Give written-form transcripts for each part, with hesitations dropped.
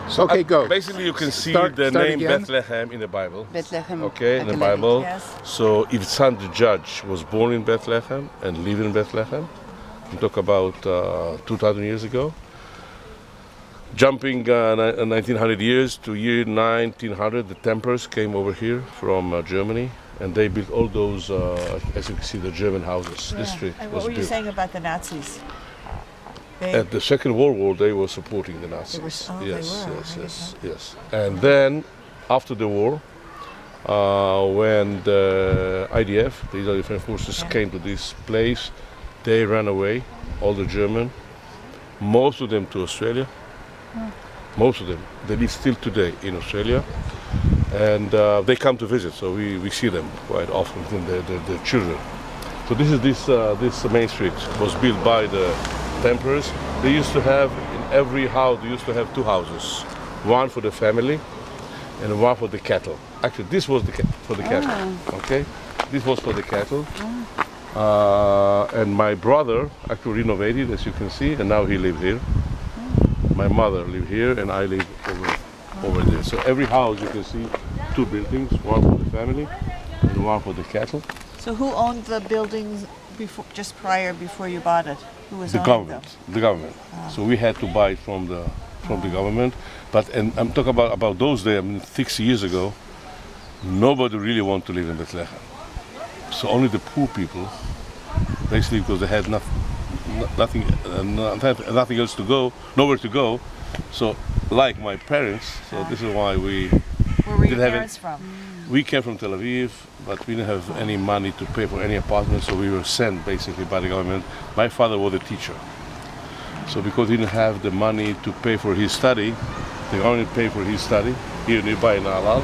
So, okay, go. Basically, you can see Start the name again. Bet Lehem in the Bible. Bet Lehem Okay, in the HaGelilit, Bible. yes. So, if son the judge was born in Bet Lehem and lived in Bet Lehem, we talk about 2,000 years ago. Jumping 1900 years to year 1900, the Templars came over here from Germany, and they built all those, as you can see, the German houses. This street And was what were you built. saying about the Nazis? At the Second World War, they were supporting the Nazis. They were. Yes, I yes, didn't yes, know. yes. And then, after the war, when the IDF, the Israeli Defense Forces, came to this place, they ran away, all the German, most of them to Australia. Most of them. They live still today in Australia. And they come to visit, so we see them quite often, the children. So this main street was built by the Templars. They used to have, in every house, they used to have two houses. One for the family and one for the cattle. Actually, this was for the cattle, okay? This was for the cattle. And my brother actually renovated, as you can see, and now he lives here. My mother lived here, and I live over there. So every house, you can see two buildings, one for the family and one for the cattle. So who owned the buildings before you bought it? Who was The owning government. them? The government. So we had to buy it from the government. And I'm talking about those days. I mean, 60 years ago, nobody really wanted to live in Bet Lehem. So only the poor people, basically, because they had nothing else to go, nowhere to go. So, like my parents, so this is why we Where were your didn't have parents from? We came from Tel Aviv, but we didn't have any money to pay for any apartment, so we were sent basically by the government. My father was a teacher. So because he didn't have the money to pay for his study, the government paid for his study here nearby in Alal.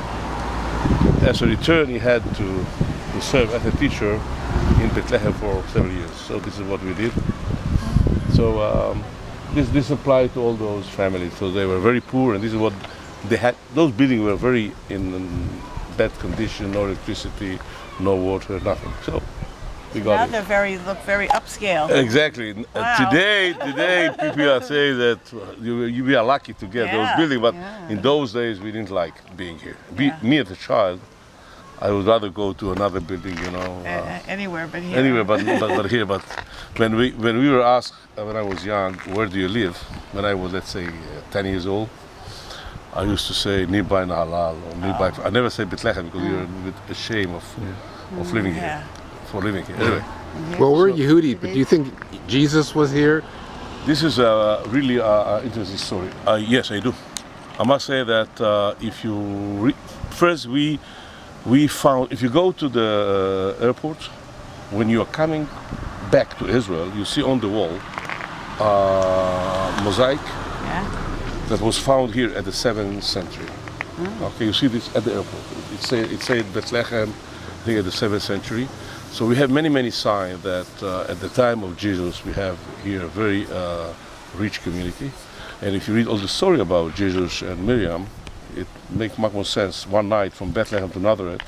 As a return, he had to serve as a teacher in Bet Lehem for several years. So this is what we did. So this applied to all those families. So they were very poor, and this is what they had. Those buildings were very in bad condition, no electricity, no water, nothing. So we got Now it. they look very upscale. Exactly. Wow. Today people are saying that you are lucky to get those Yeah, buildings, but in those days we didn't like being here. Me as a child, I would rather go to another building, Anywhere but here. anywhere but here. But when we were asked when I was young, where do you live? When I was, let's say, 10 years old, I used to say nearby Nahalal or nearby. I never said Bet Lehem because we were a bit ashamed of living here. Yeah. For living here. Anyway, Well, we're Yehudi, but do you think Jesus was here? this is a really interesting story. Yes, I do. I must say that if you first we found, if you go to the airport, when you are coming back to Israel, you see on the wall mosaic Yeah. that was found here at the 7th century. Okay, you see this at the airport. It said Bet Lehem, I think at the 7th century. So we have many signs that at the time of Jesus we have here a very rich community. And if you read all the story about Jesus and Miriam, it makes much more sense. One night from Bethlehem to Nazareth,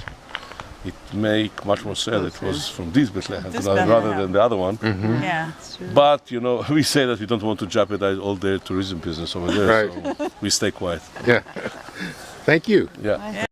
it makes much more sense. It was from this Bethlehem to This Nazareth rather Bethlehem. than the other one. Yeah. But we say that we don't want to jeopardize all the tourism business over there, Right. so we stay quiet. Yeah. Thank you. Yeah.